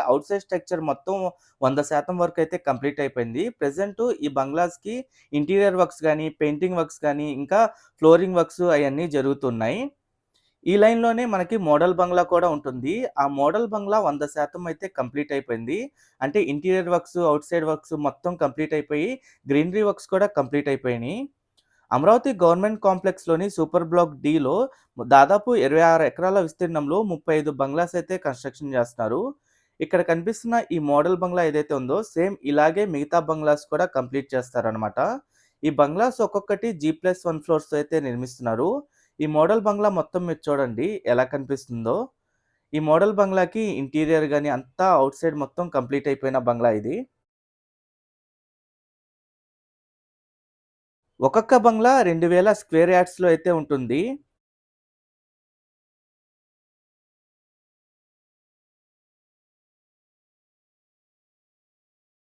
Out side structure మొత్తం 100% వరకు అయితే కంప్లీట్ అయిపోయింది. ప్రెజెంట్ ఈ బంగ్లాస్‌కి ఇంటీరియర్ వర్క్స్ గాని, పెయింటింగ్ వర్క్స్ గాని, ఇంకా ఫ్లోరింగ్ వర్క్స్ అయన్నీ జరుగుతున్నాయి. ఈ లైన్‌లోనే మనకి మోడల్ బంగ్లా కూడా ఉంటుంది. ఆ మోడల్ బంగ్లా 100% అయితే కంప్లీట్ అయిపోయింది. అంటే interior works, out side works మొత్తం కంప్లీట్ అయిపోయి, గ్రీనరీ వర్క్స్ కూడా కంప్లీట్ అయిపోయినాయి. అమరావతి గవర్నమెంట్ కాంప్లెక్స్‌లోని సూపర్ బ్లాక్ డీలో దాదాపు 26 ఎకరాల విస్తీర్ణంలో 35 బంగ్లాస్ అయితే కన్‌స్ట్రక్షన్ చేస్తున్నారు. ఇక్కడ కనిపిస్తున్న ఈ మోడల్ బంగ్లా ఏదైతే ఉందో సేమ్ ఇలాగే మిగతా బంగ్లాస్ కూడా కంప్లీట్ చేస్తారనమాట. ఈ బంగ్లాస్ ఒక్కొక్కటి G+1 ఫ్లోర్స్‌తో అయితే నిర్మిస్తున్నారు. ఈ మోడల్ బంగ్లా మొత్తం మీరు చూడండి ఎలా కనిపిస్తుందో. ఈ మోడల్ బంగ్లాకి ఇంటీరియర్ గాని అంతా ఔట్ సైడ్ మొత్తం కంప్లీట్ అయిపోయిన బంగ్లా ఇది. ఒక్కొక్క బంగ్లా 2000 స్క్వేర్ యార్డ్స్‌లో అయితే ఉంటుంది.